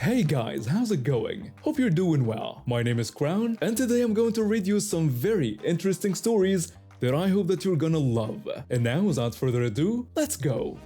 Hey guys, how's it going? Hope you're doing well. My name is Crown, and today I'm going to read you some very interesting stories that I hope that you're gonna love. And now, without further ado, let's go!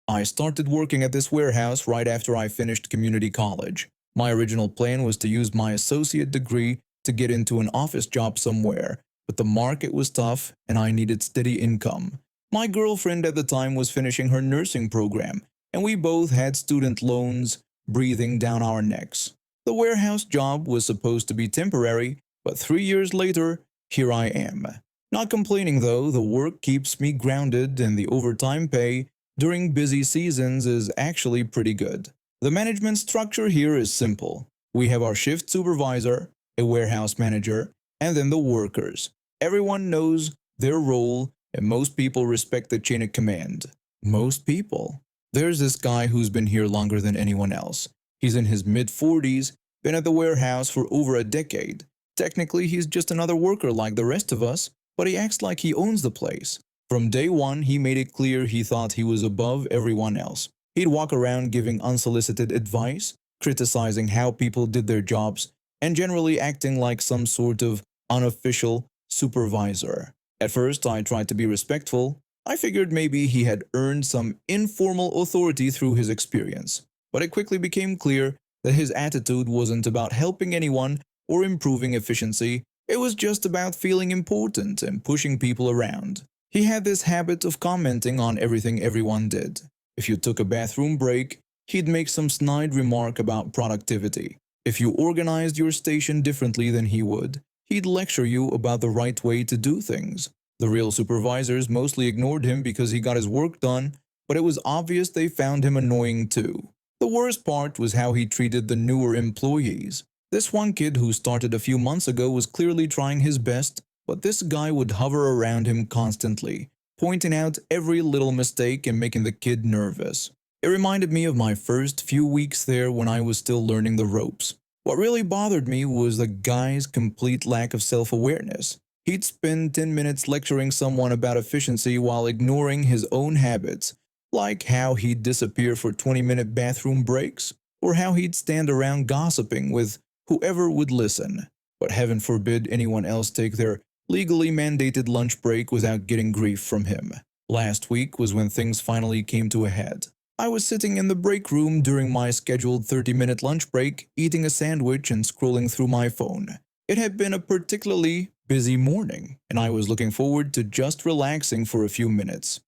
I started working at this warehouse right after I finished community college. My original plan was to use my associate degree to get into an office job somewhere, but the market was tough and I needed steady income. My girlfriend at the time was finishing her nursing program, and we both had student loans breathing down our necks. The warehouse job was supposed to be temporary, but 3 years later, here I am. Not complaining though, the work keeps me grounded and the overtime pay during busy seasons is actually pretty good. The management structure here is simple. We have our shift supervisor, a warehouse manager, and then the workers. Everyone knows their role and most people respect the chain of command. Most people. There's this guy who's been here longer than anyone else. He's in his mid-40s, been at the warehouse for over a decade. Technically, he's just another worker like the rest of us, but he acts like he owns the place. From day one, he made it clear he thought he was above everyone else. He'd walk around giving unsolicited advice, criticizing how people did their jobs, and generally acting like some sort of unofficial supervisor. At first, I tried to be respectful. I figured maybe he had earned some informal authority through his experience. But it quickly became clear that his attitude wasn't about helping anyone or improving efficiency. It was just about feeling important and pushing people around. He had this habit of commenting on everything everyone did. If you took a bathroom break, he'd make some snide remark about productivity. If you organized your station differently than he would, he'd lecture you about the right way to do things. The real supervisors mostly ignored him because he got his work done, but it was obvious they found him annoying too. The worst part was how he treated the newer employees. This one kid who started a few months ago was clearly trying his best, but this guy would hover around him constantly, pointing out every little mistake and making the kid nervous. It reminded me of my first few weeks there when I was still learning the ropes. What really bothered me was the guy's complete lack of self-awareness. He'd spend 10 minutes lecturing someone about efficiency while ignoring his own habits, like how he'd disappear for 20-minute bathroom breaks, or how he'd stand around gossiping with whoever would listen. But heaven forbid anyone else take their legally mandated lunch break without getting grief from him. Last week was when things finally came to a head. I was sitting in the break room during my scheduled 30-minute lunch break, eating a sandwich and scrolling through my phone. It had been a particularly busy morning, and I was looking forward to just relaxing for a few minutes.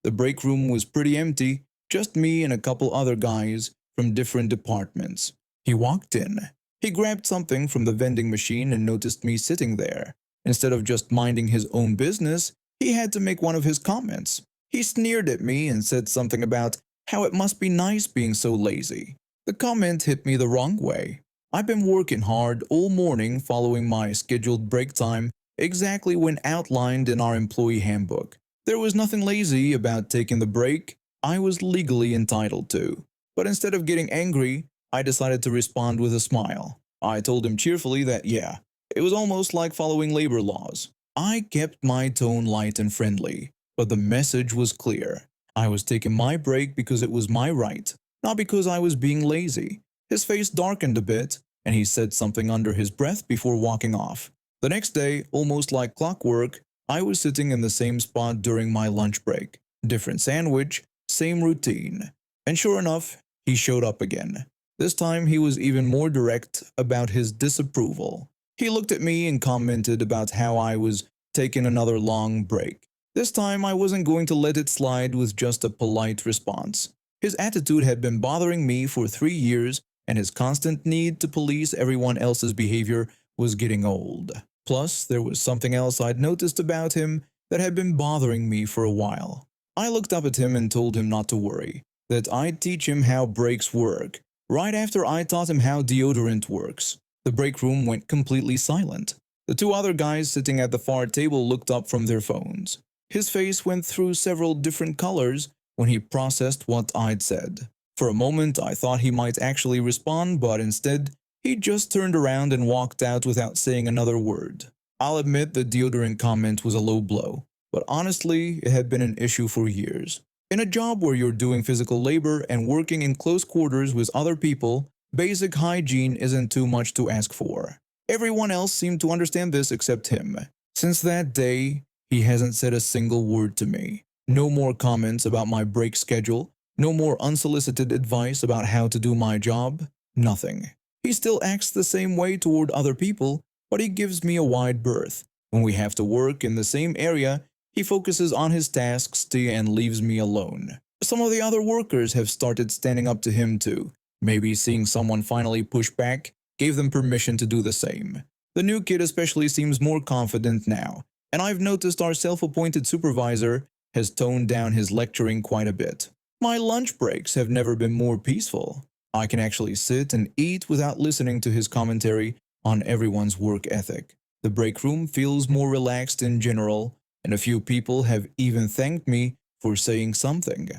The break room was pretty empty, just me and a couple other guys from different departments. He walked in. He grabbed something from the vending machine and noticed me sitting there. Instead of just minding his own business, he had to make one of his comments. He sneered at me and said something about how it must be nice being so lazy. The comment hit me the wrong way. I've been working hard all morning following my scheduled break time exactly when outlined in our employee handbook. There was nothing lazy about taking the break I was legally entitled to. But instead of getting angry, I decided to respond with a smile. I told him cheerfully that yeah, it was almost like following labor laws. I kept my tone light and friendly, but the message was clear. I was taking my break because it was my right, not because I was being lazy. His face darkened a bit, and he said something under his breath before walking off. The next day, almost like clockwork, I was sitting in the same spot during my lunch break. Different sandwich, same routine. And sure enough, he showed up again. This time he was even more direct about his disapproval. He looked at me and commented about how I was taking another long break. This time I wasn't going to let it slide with just a polite response. His attitude had been bothering me for 3 years, and his constant need to police everyone else's behavior was getting old. Plus, there was something else I'd noticed about him that had been bothering me for a while. I looked up at him and told him not to worry, that I'd teach him how breaks work, right after I taught him how deodorant works. The break room went completely silent. The two other guys sitting at the far table looked up from their phones. His face went through several different colors when he processed what I'd said. For a moment, I thought he might actually respond, but instead, he just turned around and walked out without saying another word. I'll admit the deodorant comment was a low blow, but honestly, it had been an issue for years. In a job where you're doing physical labor and working in close quarters with other people, basic hygiene isn't too much to ask for. Everyone else seemed to understand this except him. Since that day, he hasn't said a single word to me. No more comments about my break schedule, no more unsolicited advice about how to do my job, nothing. He still acts the same way toward other people, but he gives me a wide berth. When we have to work in the same area, he focuses on his tasks and leaves me alone. Some of the other workers have started standing up to him too. Maybe seeing someone finally push back gave them permission to do the same. The new kid especially seems more confident now, and I've noticed our self-appointed supervisor has toned down his lecturing quite a bit. My lunch breaks have never been more peaceful. I can actually sit and eat without listening to his commentary on everyone's work ethic. The break room feels more relaxed in general, and a few people have even thanked me for saying something.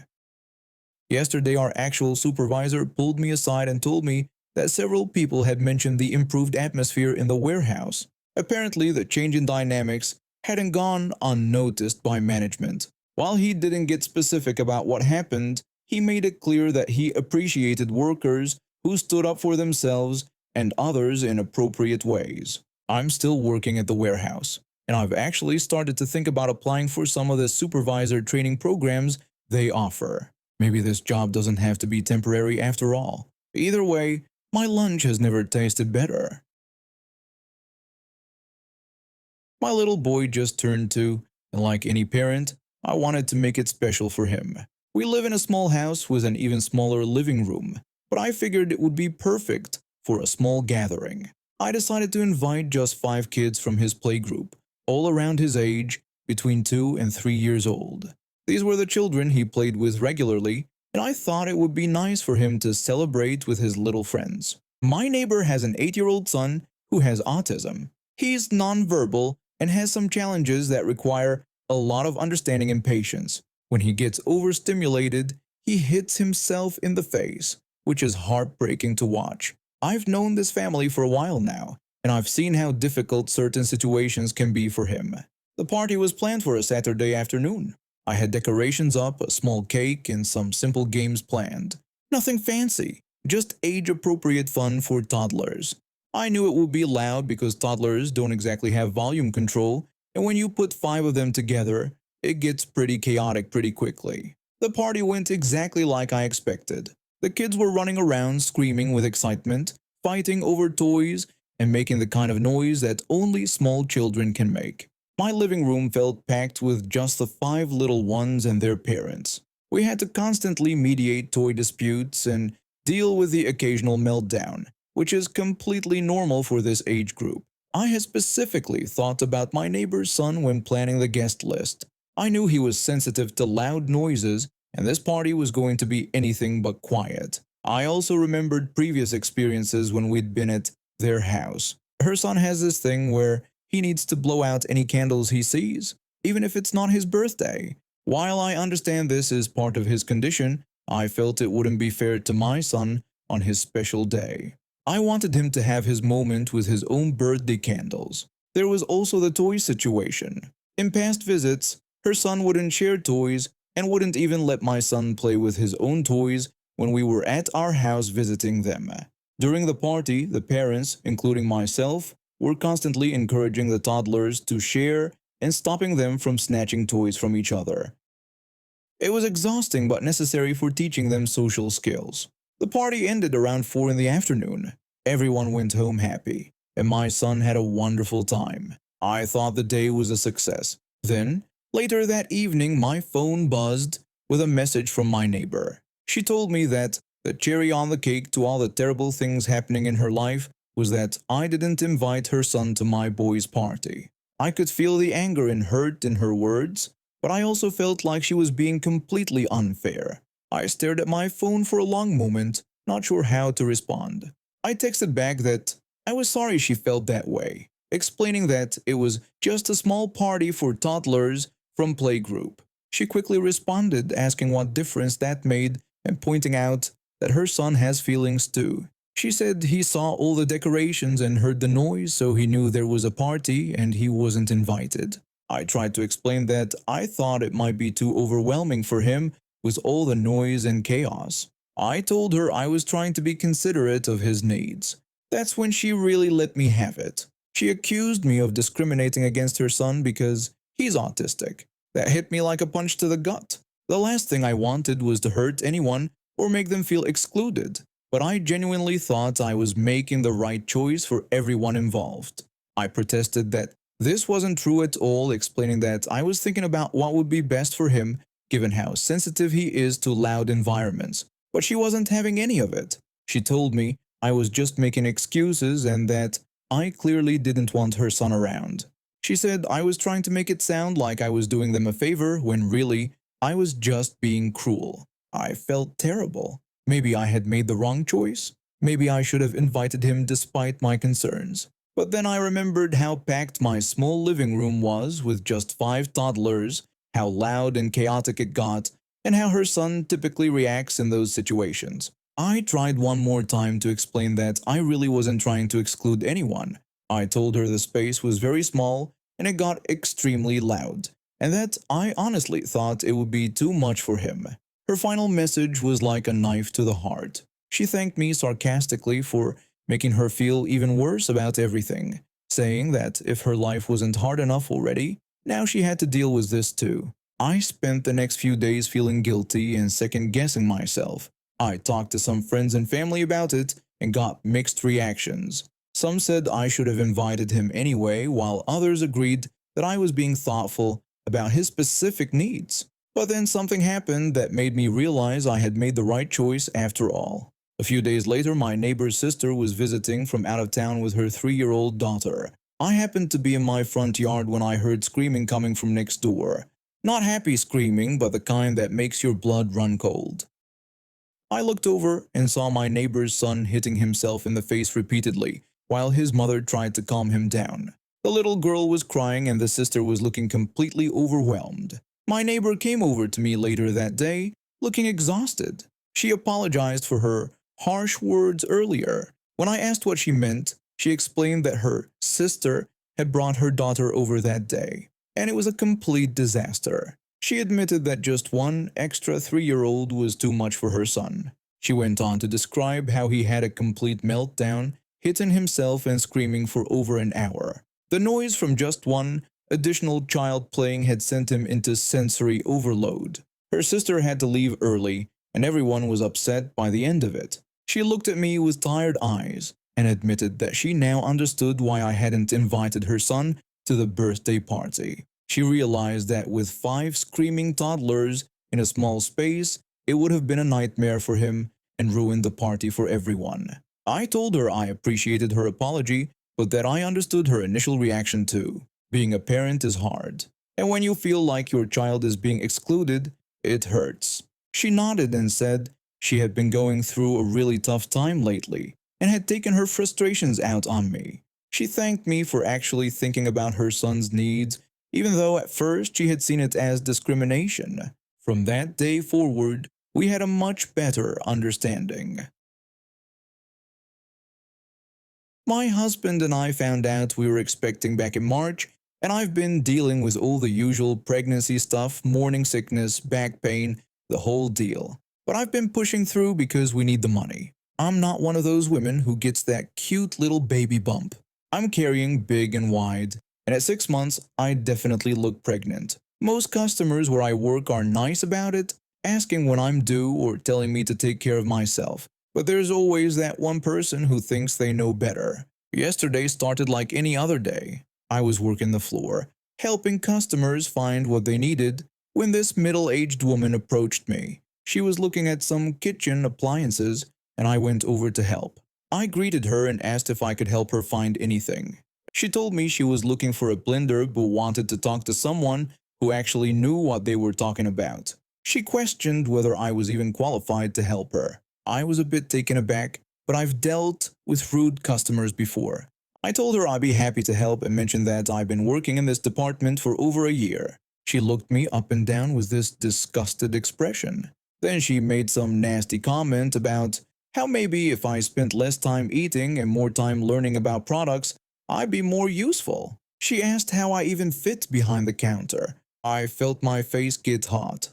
Yesterday, our actual supervisor pulled me aside and told me that several people had mentioned the improved atmosphere in the warehouse. Apparently, the change in dynamics hadn't gone unnoticed by management. While he didn't get specific about what happened, he made it clear that he appreciated workers who stood up for themselves and others in appropriate ways. I'm still working at the warehouse, and I've actually started to think about applying for some of the supervisor training programs they offer. Maybe this job doesn't have to be temporary after all. Either way, my lunch has never tasted better. My little boy just turned 2, and like any parent, I wanted to make it special for him. We live in a small house with an even smaller living room, but I figured it would be perfect for a small gathering. I decided to invite just 5 kids from his playgroup, all around his age, between 2 and 3 years old. These were the children he played with regularly, and I thought it would be nice for him to celebrate with his little friends. My neighbor has an 8-year-old son who has autism. He's nonverbal and has some challenges that require a lot of understanding and patience. When he gets overstimulated, he hits himself in the face, which is heartbreaking to watch. I've known this family for a while now, and I've seen how difficult certain situations can be for him. The party was planned for a Saturday afternoon. I had decorations up, a small cake, and some simple games planned. Nothing fancy, just age-appropriate fun for toddlers. I knew it would be loud because toddlers don't exactly have volume control, and when you put 5 of them together, it gets pretty chaotic pretty quickly. The party went exactly like I expected. The kids were running around screaming with excitement, fighting over toys, and making the kind of noise that only small children can make. My living room felt packed with just the 5 little ones and their parents. We had to constantly mediate toy disputes and deal with the occasional meltdown, which is completely normal for this age group. I had specifically thought about my neighbor's son when planning the guest list. I knew he was sensitive to loud noises, and this party was going to be anything but quiet. I also remembered previous experiences when we'd been at their house. Her son has this thing where he needs to blow out any candles he sees, even if it's not his birthday. While I understand this is part of his condition, I felt it wouldn't be fair to my son on his special day. I wanted him to have his moment with his own birthday candles. There was also the toy situation. In past visits, her son wouldn't share toys and wouldn't even let my son play with his own toys when we were at our house visiting them. During the party, the parents, including myself, were constantly encouraging the toddlers to share and stopping them from snatching toys from each other. It was exhausting but necessary for teaching them social skills. The party ended around 4 in the afternoon. Everyone went home happy, and my son had a wonderful time. I thought the day was a success. Then, later that evening, my phone buzzed with a message from my neighbor. She told me that the cherry on the cake to all the terrible things happening in her life was that I didn't invite her son to my boy's party. I could feel the anger and hurt in her words, but I also felt like she was being completely unfair. I stared at my phone for a long moment, not sure how to respond. I texted back that I was sorry she felt that way, explaining that it was just a small party for toddlers from playgroup. She quickly responded, asking what difference that made and pointing out that her son has feelings too. She said he saw all the decorations and heard the noise, so he knew there was a party and he wasn't invited. I tried to explain that I thought it might be too overwhelming for him with all the noise and chaos. I told her I was trying to be considerate of his needs. That's when she really let me have it. She accused me of discriminating against her son because he's autistic. That hit me like a punch to the gut. The last thing I wanted was to hurt anyone or make them feel excluded, but I genuinely thought I was making the right choice for everyone involved. I protested that this wasn't true at all, explaining that I was thinking about what would be best for him given how sensitive he is to loud environments, but she wasn't having any of it. She told me I was just making excuses and that I clearly didn't want her son around. She said I was trying to make it sound like I was doing them a favor when really I was just being cruel. I felt terrible. Maybe I had made the wrong choice. Maybe I should have invited him despite my concerns. But then I remembered how packed my small living room was with just 5 toddlers, how loud and chaotic it got, and how her son typically reacts in those situations. I tried one more time to explain that I really wasn't trying to exclude anyone. I told her the space was very small and it got extremely loud, and that I honestly thought it would be too much for him. Her final message was like a knife to the heart. She thanked me sarcastically for making her feel even worse about everything, saying that if her life wasn't hard enough already, now she had to deal with this too. I spent the next few days feeling guilty and second-guessing myself. I talked to some friends and family about it and got mixed reactions. Some said I should have invited him anyway, while others agreed that I was being thoughtful about his specific needs. But then something happened that made me realize I had made the right choice after all. A few days later, my neighbor's sister was visiting from out of town with her 3-year-old daughter. I happened to be in my front yard when I heard screaming coming from next door. Not happy screaming, but the kind that makes your blood run cold. I looked over and saw my neighbor's son hitting himself in the face repeatedly, while his mother tried to calm him down. The little girl was crying and the sister was looking completely overwhelmed. My neighbor came over to me later that day, looking exhausted. She apologized for her harsh words earlier. When I asked what she meant, she explained that her sister had brought her daughter over that day, and it was a complete disaster. She admitted that just one extra 3-year-old was too much for her son. She went on to describe how he had a complete meltdown, hitting himself and screaming for over an hour. The noise from just one additional child playing had sent him into sensory overload. Her sister had to leave early, and everyone was upset by the end of it. She looked at me with tired eyes and admitted that she now understood why I hadn't invited her son to the birthday party. She realized that with 5 screaming toddlers in a small space, it would have been a nightmare for him and ruined the party for everyone. I told her I appreciated her apology, but that I understood her initial reaction too. Being a parent is hard, and when you feel like your child is being excluded, it hurts. She nodded and said she had been going through a really tough time lately and had taken her frustrations out on me. She thanked me for actually thinking about her son's needs, even though at first she had seen it as discrimination. From that day forward, we had a much better understanding. My husband and I found out we were expecting back in March, and I've been dealing with all the usual pregnancy stuff, morning sickness, back pain, the whole deal. But I've been pushing through because we need the money. I'm not one of those women who gets that cute little baby bump. I'm carrying big and wide, and at 6 months, I definitely look pregnant. Most customers where I work are nice about it, asking when I'm due or telling me to take care of myself. But there's always that one person who thinks they know better. Yesterday started like any other day. I was working the floor, helping customers find what they needed, when this middle-aged woman approached me. She was looking at some kitchen appliances, and I went over to help. I greeted her and asked if I could help her find anything. She told me she was looking for a blender but wanted to talk to someone who actually knew what they were talking about. She questioned whether I was even qualified to help her. I was a bit taken aback, but I've dealt with rude customers before. I told her I'd be happy to help and mentioned that I've been working in this department for over a year. She looked me up and down with this disgusted expression. Then she made some nasty comment about how maybe if I spent less time eating and more time learning about products, I'd be more useful. She asked how I even fit behind the counter. I felt my face get hot.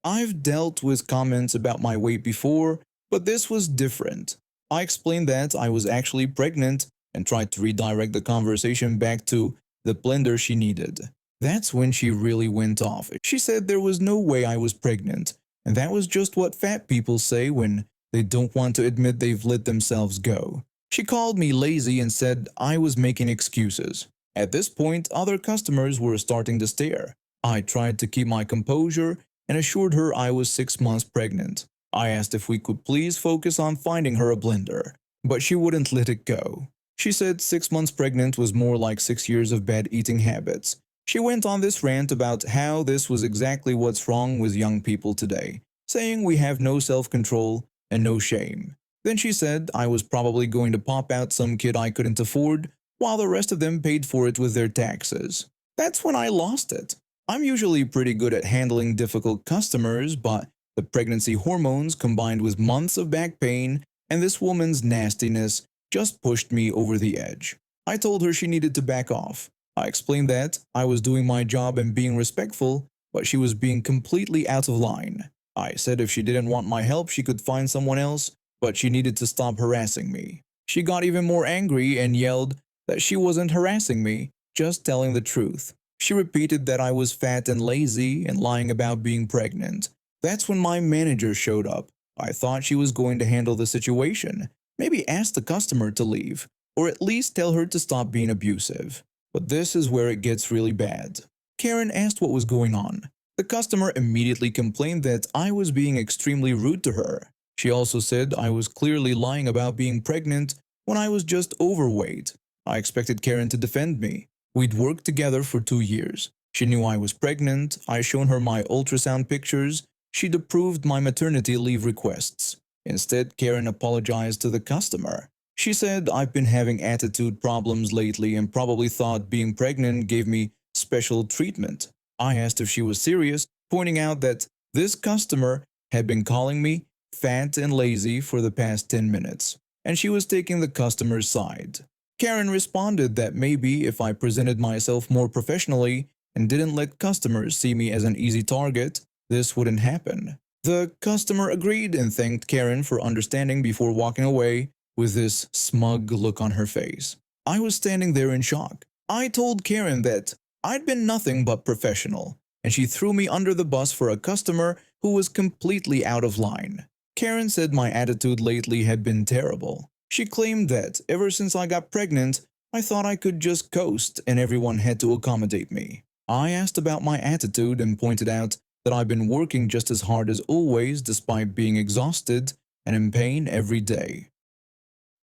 I've dealt with comments about my weight before, but this was different. I explained that I was actually pregnant and tried to redirect the conversation back to the blender she needed. That's when she really went off. She said there was no way I was pregnant, and that was just what fat people say when they don't want to admit they've let themselves go. She called me lazy and said I was making excuses. At this point, other customers were starting to stare. I tried to keep my composure and assured her I was 6 months pregnant. I asked if we could please focus on finding her a blender, but she wouldn't let it go. She said 6 months pregnant was more like 6 years of bad eating habits. She went on this rant about how this was exactly what's wrong with young people today, saying we have no self-control and no shame. Then she said I was probably going to pop out some kid I couldn't afford, while the rest of them paid for it with their taxes. That's when I lost it. I'm usually pretty good at handling difficult customers, but the pregnancy hormones combined with months of back pain and this woman's nastiness just pushed me over the edge. I told her she needed to back off. I explained that I was doing my job and being respectful, but she was being completely out of line. I said if she didn't want my help, she could find someone else, but she needed to stop harassing me. She got even more angry and yelled that she wasn't harassing me, just telling the truth. She repeated that I was fat and lazy and lying about being pregnant. That's when my manager showed up. I thought she was going to handle the situation, maybe ask the customer to leave, or at least tell her to stop being abusive. But this is where it gets really bad. Karen asked what was going on. The customer immediately complained that I was being extremely rude to her. She also said I was clearly lying about being pregnant when I was just overweight. I expected Karen to defend me. We'd worked together for 2 years. She knew I was pregnant. I shown her my ultrasound pictures. She'd approved my maternity leave requests. Instead, Karen apologized to the customer. She said I've been having attitude problems lately and probably thought being pregnant gave me special treatment. I asked if she was serious, pointing out that this customer had been calling me fat and lazy for the past 10 minutes, and she was taking the customer's side. Karen responded that maybe if I presented myself more professionally and didn't let customers see me as an easy target, this wouldn't happen. The customer agreed and thanked Karen for understanding before walking away with this smug look on her face. I was standing there in shock. I told Karen that I'd been nothing but professional, and she threw me under the bus for a customer who was completely out of line. Karen said my attitude lately had been terrible. She claimed that ever since I got pregnant, I thought I could just coast and everyone had to accommodate me. I asked about my attitude and pointed out that I've been working just as hard as always despite being exhausted and in pain every day.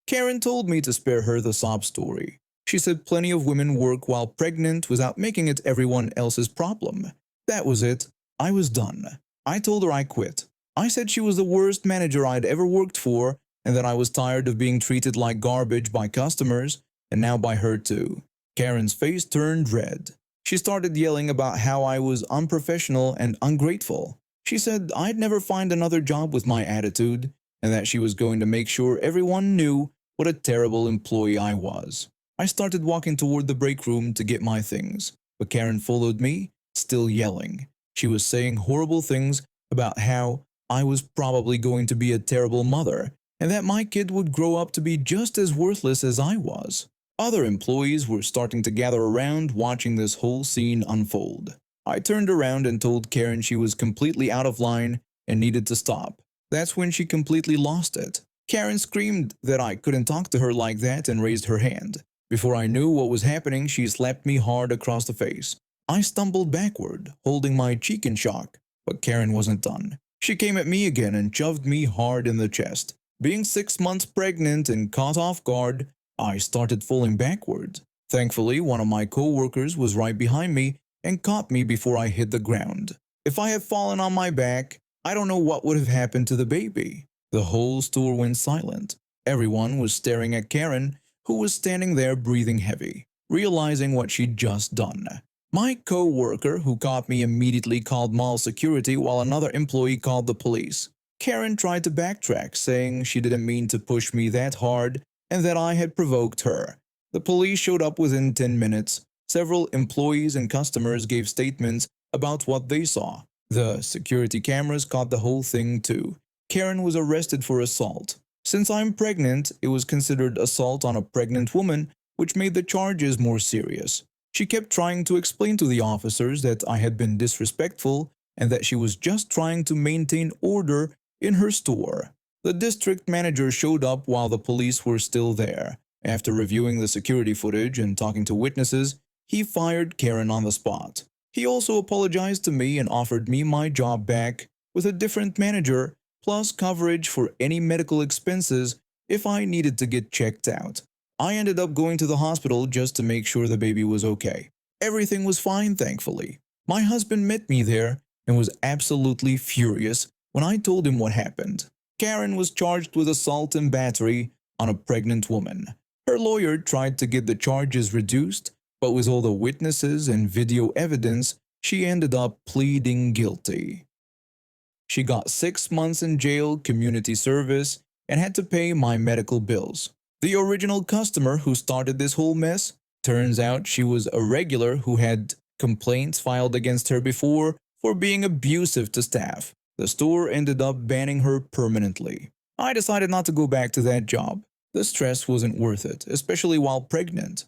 Karen told me to spare her the sob story. She said plenty of women work while pregnant without making it everyone else's problem. That was it. I was done. I told her I quit. I said she was the worst manager I'd ever worked for and that I was tired of being treated like garbage by customers and now by her too. Karen's face turned red. She started yelling about how I was unprofessional and ungrateful. She said I'd never find another job with my attitude and that she was going to make sure everyone knew what a terrible employee I was. I started walking toward the break room to get my things, but Karen followed me, still yelling. She was saying horrible things about how I was probably going to be a terrible mother and that my kid would grow up to be just as worthless as I was. Other employees were starting to gather around watching this whole scene unfold. I turned around and told Karen she was completely out of line and needed to stop. That's when she completely lost it. Karen screamed that I couldn't talk to her like that and raised her hand. Before I knew what was happening, she slapped me hard across the face. I stumbled backward, holding my cheek in shock, but Karen wasn't done. She came at me again and shoved me hard in the chest. Being 6 months pregnant and caught off guard, I started falling backward. Thankfully, one of my co-workers was right behind me and caught me before I hit the ground. If I had fallen on my back, I don't know what would have happened to the baby. The whole store went silent. Everyone was staring at Karen, who was standing there breathing heavy, realizing what she'd just done. My co-worker who caught me immediately called mall security while another employee called the police. Karen tried to backtrack, saying she didn't mean to push me that hard and that I had provoked her. The police showed up within 10 minutes. Several employees and customers gave statements about what they saw. The security cameras caught the whole thing too. Karen was arrested for assault. Since I'm pregnant, it was considered assault on a pregnant woman, which made the charges more serious. She kept trying to explain to the officers that I had been disrespectful and that she was just trying to maintain order in her store. The district manager showed up while the police were still there. After reviewing the security footage and talking to witnesses, he fired Karen on the spot. He also apologized to me and offered me my job back with a different manager, plus coverage for any medical expenses if I needed to get checked out. I ended up going to the hospital just to make sure the baby was okay. Everything was fine, thankfully. My husband met me there and was absolutely furious when I told him what happened. Karen was charged with assault and battery on a pregnant woman. Her lawyer tried to get the charges reduced, but with all the witnesses and video evidence, she ended up pleading guilty. She got 6 months in jail, community service, and had to pay my medical bills. The original customer who started this whole mess, turns out she was a regular who had complaints filed against her before for being abusive to staff. The store ended up banning her permanently. I decided not to go back to that job. The stress wasn't worth it, especially while pregnant.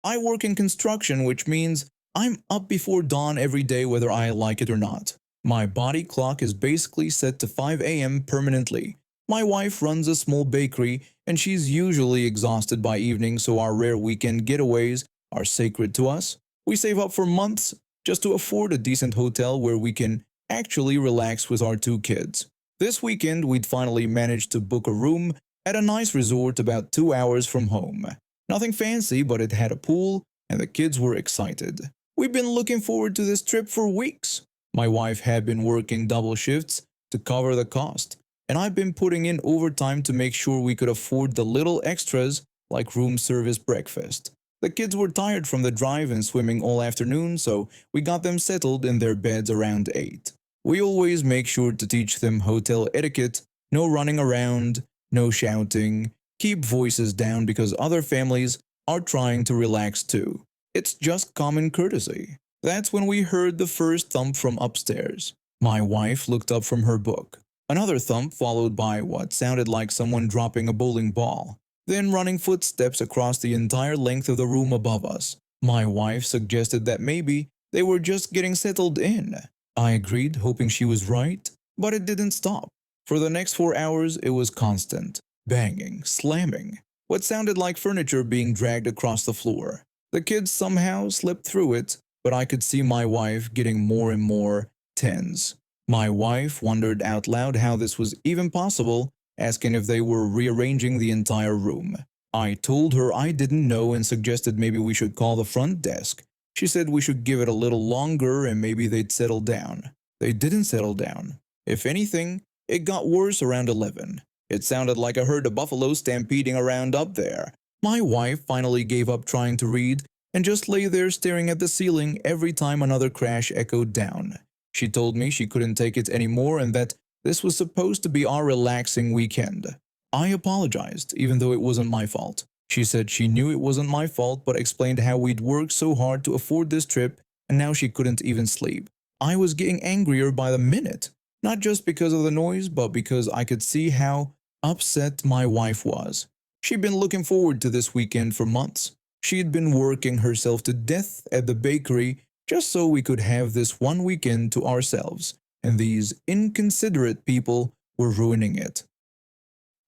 I work in construction, which means I'm up before dawn every day whether I like it or not. My body clock is basically set to 5 a.m. permanently. My wife runs a small bakery and she's usually exhausted by evening, so our rare weekend getaways are sacred to us. We save up for months just to afford a decent hotel where we can actually relax with our 2 kids. This weekend we'd finally managed to book a room at a nice resort about 2 hours from home. Nothing fancy, but it had a pool and the kids were excited. We've been looking forward to this trip for weeks. My wife had been working double shifts to cover the cost, and I've been putting in overtime to make sure we could afford the little extras like room service breakfast. The kids were tired from the drive and swimming all afternoon, so we got them settled in their beds around 8. We always make sure to teach them hotel etiquette, no running around, no shouting, keep voices down because other families are trying to relax too. It's just common courtesy. That's when we heard the first thump from upstairs. My wife looked up from her book. Another thump followed by what sounded like someone dropping a bowling ball. Then running footsteps across the entire length of the room above us. My wife suggested that maybe they were just getting settled in. I agreed, hoping she was right, but it didn't stop. For the next 4 hours, it was constant. Banging, slamming, what sounded like furniture being dragged across the floor. The kids somehow slipped through it, but I could see my wife getting more and more tense. My wife wondered out loud how this was even possible, asking if they were rearranging the entire room. I told her I didn't know and suggested maybe we should call the front desk. She said we should give it a little longer and maybe they'd settle down. They didn't settle down. If anything, it got worse around 11. It sounded like I heard a buffalo stampeding around up there. My wife finally gave up trying to read and just lay there staring at the ceiling every time another crash echoed down. She told me she couldn't take it anymore and that this was supposed to be our relaxing weekend. I apologized, even though it wasn't my fault. She said she knew it wasn't my fault but explained how we'd worked so hard to afford this trip and now she couldn't even sleep. I was getting angrier by the minute, not just because of the noise but because I could see how upset my wife was. She'd been looking forward to this weekend for months. She'd been working herself to death at the bakery just so we could have this one weekend to ourselves, and these inconsiderate people were ruining it.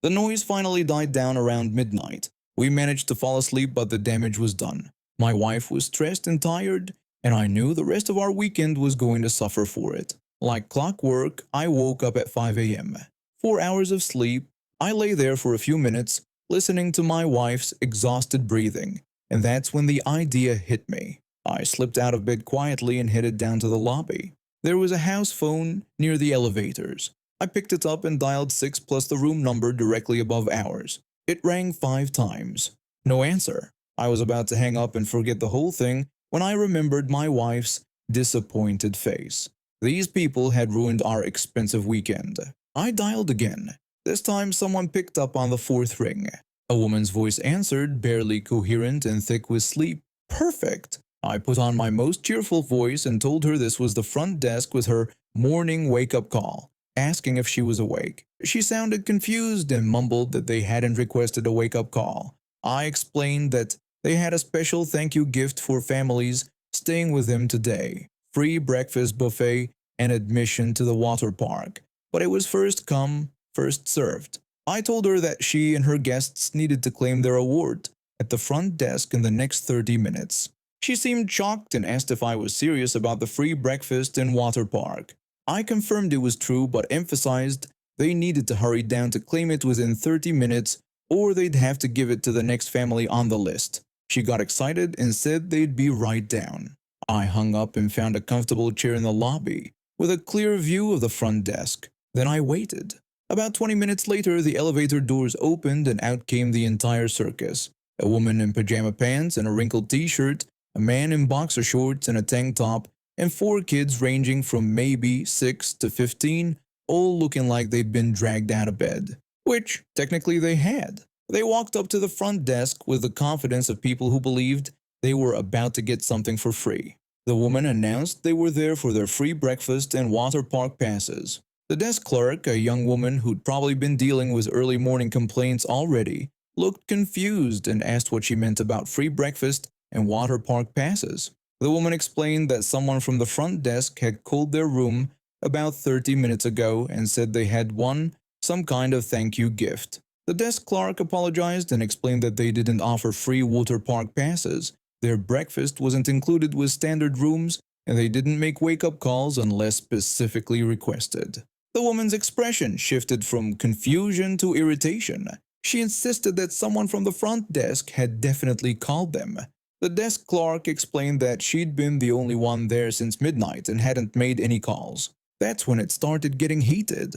The noise finally died down around midnight. We managed to fall asleep but the damage was done. My wife was stressed and tired, and I knew the rest of our weekend was going to suffer for it. Like clockwork, I woke up at 5 a.m. 4 hours of sleep. I lay there for a few minutes, listening to my wife's exhausted breathing, and that's when the idea hit me. I slipped out of bed quietly and headed down to the lobby. There was a house phone near the elevators. I picked it up and dialed 6 plus the room number directly above ours. It rang 5 times. No answer. I was about to hang up and forget the whole thing when I remembered my wife's disappointed face. These people had ruined our expensive weekend. I dialed again. This time someone picked up on the 4th ring. A woman's voice answered, barely coherent and thick with sleep. Perfect. I put on my most cheerful voice and told her this was the front desk with her morning wake-up call, asking if she was awake. She sounded confused and mumbled that they hadn't requested a wake-up call. I explained that they had a special thank you gift for families staying with them today, free breakfast buffet and admission to the water park. But it was first come, first served. I told her that she and her guests needed to claim their award at the front desk in the next 30 minutes. She seemed shocked and asked if I was serious about the free breakfast and water park. I confirmed it was true but emphasized they needed to hurry down to claim it within 30 minutes or they'd have to give it to the next family on the list. She got excited and said they'd be right down. I hung up and found a comfortable chair in the lobby with a clear view of the front desk. Then I waited. About 20 minutes later, the elevator doors opened and out came the entire circus. A woman in pajama pants and a wrinkled t-shirt, a man in boxer shorts and a tank top, and 4 kids ranging from maybe 6 to 15, all looking like they'd been dragged out of bed. Which, technically they had. They walked up to the front desk with the confidence of people who believed they were about to get something for free. The woman announced they were there for their free breakfast and water park passes. The desk clerk, a young woman who'd probably been dealing with early morning complaints already, looked confused and asked what she meant about free breakfast and water park passes. The woman explained that someone from the front desk had called their room about 30 minutes ago and said they had won some kind of thank you gift. The desk clerk apologized and explained that they didn't offer free water park passes. Their breakfast wasn't included with standard rooms and they didn't make wake-up calls unless specifically requested. The woman's expression shifted from confusion to irritation. She insisted that someone from the front desk had definitely called them. The desk clerk explained that she'd been the only one there since midnight and hadn't made any calls. That's when it started getting heated.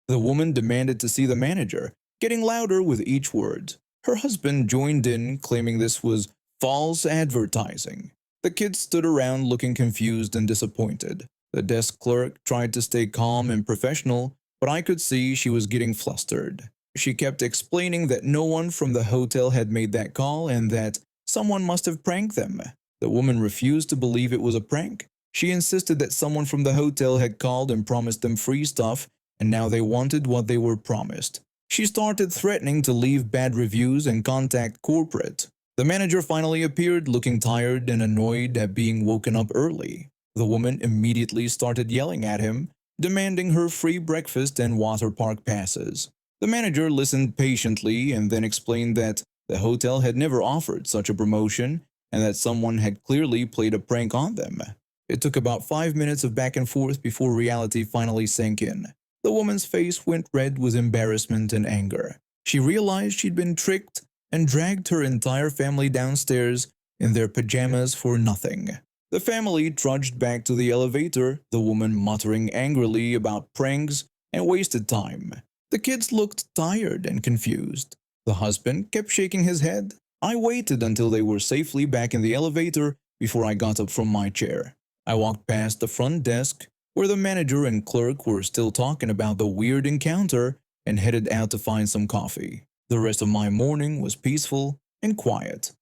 The woman demanded to see the manager, getting louder with each word. Her husband joined in, claiming this was false advertising. The kids stood around looking confused and disappointed. The desk clerk tried to stay calm and professional, but I could see she was getting flustered. She kept explaining that no one from the hotel had made that call and that someone must have pranked them. The woman refused to believe it was a prank. She insisted that someone from the hotel had called and promised them free stuff, and now they wanted what they were promised. She started threatening to leave bad reviews and contact corporate. The manager finally appeared, looking tired and annoyed at being woken up early. The woman immediately started yelling at him, demanding her free breakfast and water park passes. The manager listened patiently and then explained that the hotel had never offered such a promotion and that someone had clearly played a prank on them. It took about 5 minutes of back and forth before reality finally sank in. The woman's face went red with embarrassment and anger. She realized she'd been tricked and dragged her entire family downstairs in their pajamas for nothing. The family trudged back to the elevator, the woman muttering angrily about pranks and wasted time. The kids looked tired and confused. The husband kept shaking his head. I waited until they were safely back in the elevator before I got up from my chair. I walked past the front desk, where the manager and clerk were still talking about the weird encounter, and headed out to find some coffee. The rest of my morning was peaceful and quiet.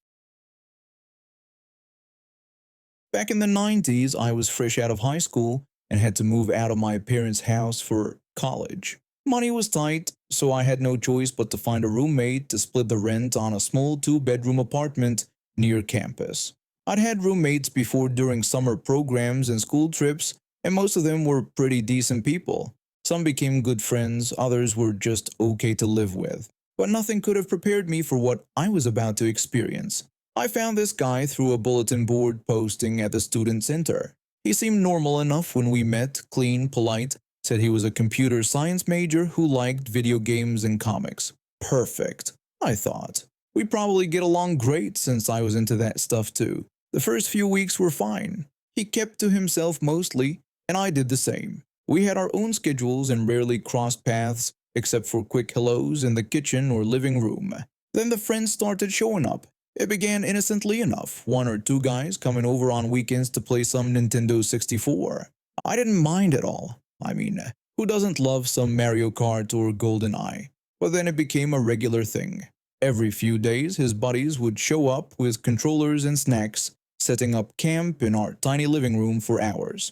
Back in the 90s, I was fresh out of high school and had to move out of my parents' house for college. Money was tight, so I had no choice but to find a roommate to split the rent on a small 2-bedroom apartment near campus. I'd had roommates before during summer programs and school trips, and most of them were pretty decent people. Some became good friends, others were just okay to live with. But nothing could have prepared me for what I was about to experience. I found this guy through a bulletin board posting at the student center. He seemed normal enough when we met, clean, polite, said he was a computer science major who liked video games and comics. Perfect, I thought. We'd probably get along great since I was into that stuff too. The first few weeks were fine. He kept to himself mostly, and I did the same. We had our own schedules and rarely crossed paths, except for quick hellos in the kitchen or living room. Then the friends started showing up. It began innocently enough, 1 or 2 guys coming over on weekends to play some Nintendo 64. I didn't mind at all. I mean, who doesn't love some Mario Kart or GoldenEye? But then it became a regular thing. Every few days, his buddies would show up with controllers and snacks, setting up camp in our tiny living room for hours.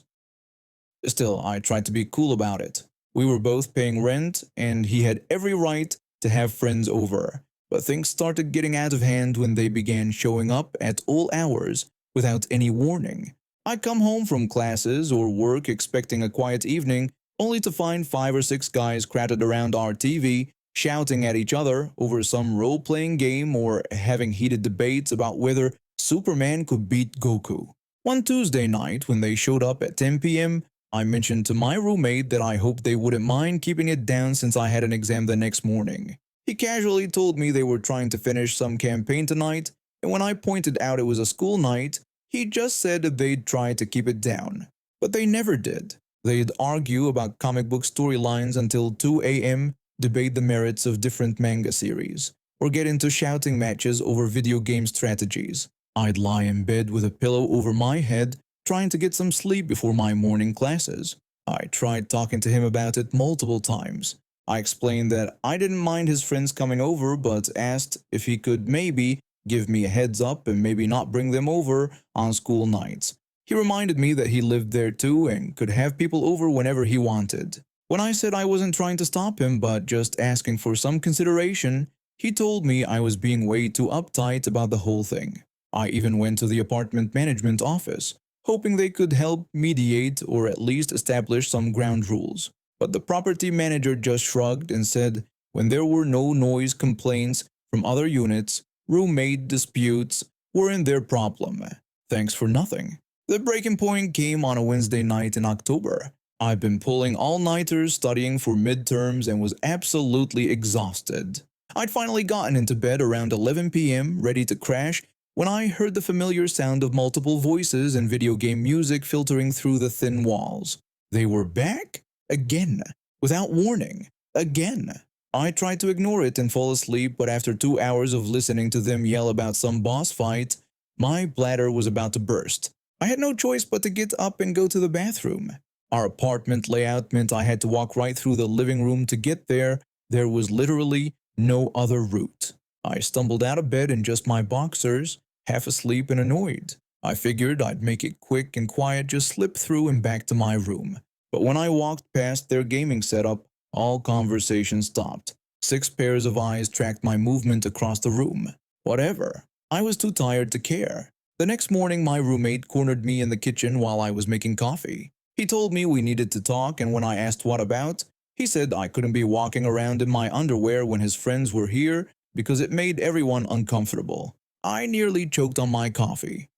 Still, I tried to be cool about it. We were both paying rent, and he had every right to have friends over. But things started getting out of hand when they began showing up at all hours without any warning. I'd come home from classes or work expecting a quiet evening, only to find 5 or 6 guys crowded around our TV, shouting at each other over some role-playing game or having heated debates about whether Superman could beat Goku. One Tuesday night, when they showed up at 10 p.m., I mentioned to my roommate that I hoped they wouldn't mind keeping it down since I had an exam the next morning. He casually told me they were trying to finish some campaign tonight, and when I pointed out it was a school night, he just said that they'd try to keep it down. But they never did. They'd argue about comic book storylines until 2 a.m., debate the merits of different manga series, or get into shouting matches over video game strategies. I'd lie in bed with a pillow over my head, trying to get some sleep before my morning classes. I tried talking to him about it multiple times. I explained that I didn't mind his friends coming over, but asked if he could maybe give me a heads up and maybe not bring them over on school nights. He reminded me that he lived there too and could have people over whenever he wanted. When I said I wasn't trying to stop him but just asking for some consideration, he told me I was being way too uptight about the whole thing. I even went to the apartment management office, hoping they could help mediate or at least establish some ground rules. But the property manager just shrugged and said when there were no noise complaints from other units, roommate disputes weren't their problem. Thanks for nothing. The breaking point came on a Wednesday night in October. I've been pulling all-nighters studying for midterms and was absolutely exhausted. I'd finally gotten into bed around 11 p.m., ready to crash, when I heard the familiar sound of multiple voices and video game music filtering through the thin walls. They were back? Again. Without warning. Again. I tried to ignore it and fall asleep, but after 2 hours of listening to them yell about some boss fight, my bladder was about to burst. I had no choice but to get up and go to the bathroom. Our apartment layout meant I had to walk right through the living room to get there. There was literally no other route. I stumbled out of bed in just my boxers, half asleep and annoyed. I figured I'd make it quick and quiet, just slip through and back to my room. But when I walked past their gaming setup, all conversation stopped. 6 pairs of eyes tracked my movement across the room. Whatever. I was too tired to care. The next morning, my roommate cornered me in the kitchen while I was making coffee. He told me we needed to talk, and when I asked what about, he said I couldn't be walking around in my underwear when his friends were here because it made everyone uncomfortable. I nearly choked on my coffee.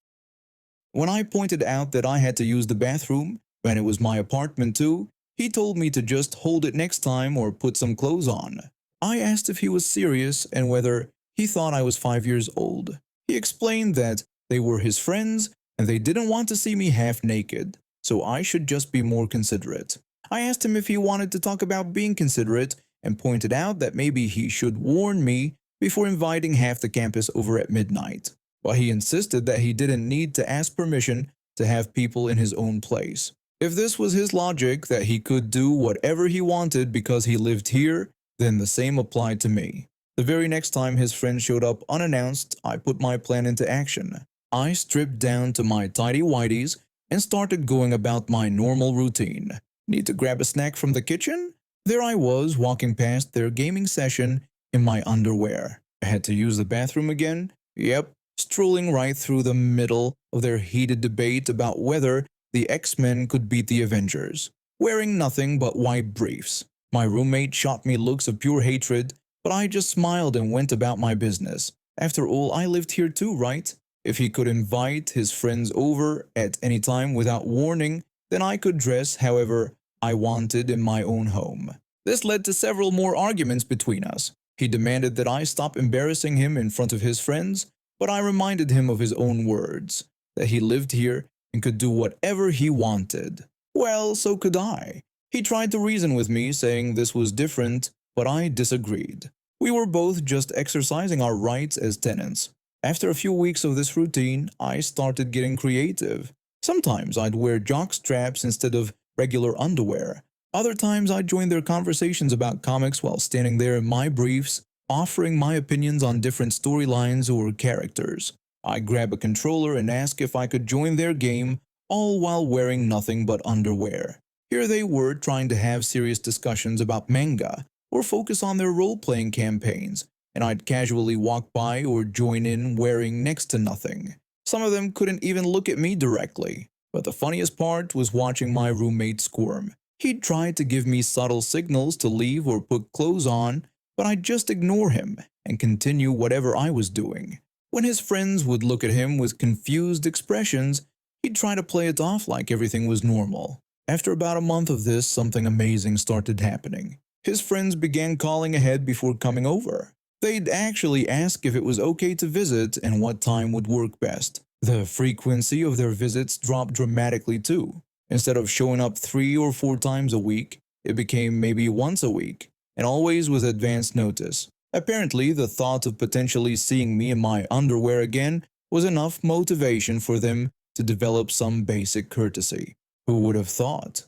When I pointed out that I had to use the bathroom, and it was my apartment too, he told me to just hold it next time or put some clothes on. I asked if he was serious and whether he thought I was 5 years old. He explained that they were his friends and they didn't want to see me half naked, so I should just be more considerate. I asked him if he wanted to talk about being considerate and pointed out that maybe he should warn me before inviting half the campus over at midnight. But he insisted that he didn't need to ask permission to have people in his own place. If this was his logic that he could do whatever he wanted because he lived here, then the same applied to me. The very next time his friend showed up unannounced, I put my plan into action. I stripped down to my tidy whities and started going about my normal routine. Need to grab a snack from the kitchen? There I was, walking past their gaming session in my underwear. I had to use the bathroom again? Yep, strolling right through the middle of their heated debate about whether the X-Men could beat the Avengers, wearing nothing but white briefs. My roommate shot me looks of pure hatred, but I just smiled and went about my business. After all, I lived here too, right? If he could invite his friends over at any time without warning, then I could dress however I wanted in my own home. This led to several more arguments between us. He demanded that I stop embarrassing him in front of his friends, but I reminded him of his own words, that he lived here and could do whatever he wanted. Well, so could I. He tried to reason with me, saying this was different, but I disagreed. We were both just exercising our rights as tenants. After a few weeks of this routine, I started getting creative. Sometimes I'd wear jock straps instead of regular underwear. Other times I'd join their conversations about comics while standing there in my briefs, offering my opinions on different storylines or characters. I grab a controller and ask if I could join their game, all while wearing nothing but underwear. Here they were trying to have serious discussions about manga or focus on their role-playing campaigns, and I'd casually walk by or join in wearing next to nothing. Some of them couldn't even look at me directly, but the funniest part was watching my roommate squirm. He'd try to give me subtle signals to leave or put clothes on, but I'd just ignore him and continue whatever I was doing. When his friends would look at him with confused expressions, he'd try to play it off like everything was normal. After about a month of this, something amazing started happening. His friends began calling ahead before coming over. They'd actually ask if it was okay to visit and what time would work best. The frequency of their visits dropped dramatically too. Instead of showing up 3 or 4 times a week, it became maybe once a week, and always with advance notice. Apparently, the thought of potentially seeing me in my underwear again was enough motivation for them to develop some basic courtesy. Who would have thought?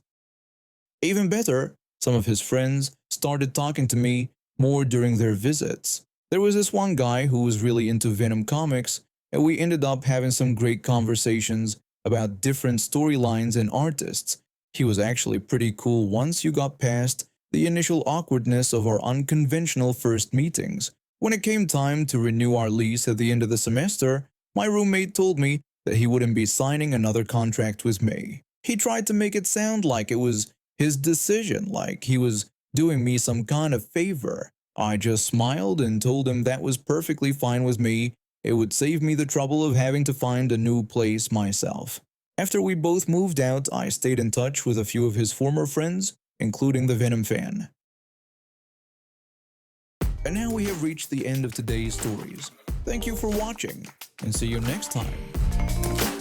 Even better, some of his friends started talking to me more during their visits. There was this one guy who was really into Venom comics, and we ended up having some great conversations about different storylines and artists. He was actually pretty cool once you got past the initial awkwardness of our unconventional first meetings. When it came time to renew our lease at the end of the semester, my roommate told me that he wouldn't be signing another contract with me. He tried to make it sound like it was his decision, like he was doing me some kind of favor. I just smiled and told him that was perfectly fine with me. It would save me the trouble of having to find a new place myself. After we both moved out, I stayed in touch with a few of his former friends, including the Venom fan. And now we have reached the end of today's stories. Thank you for watching, and see you next time.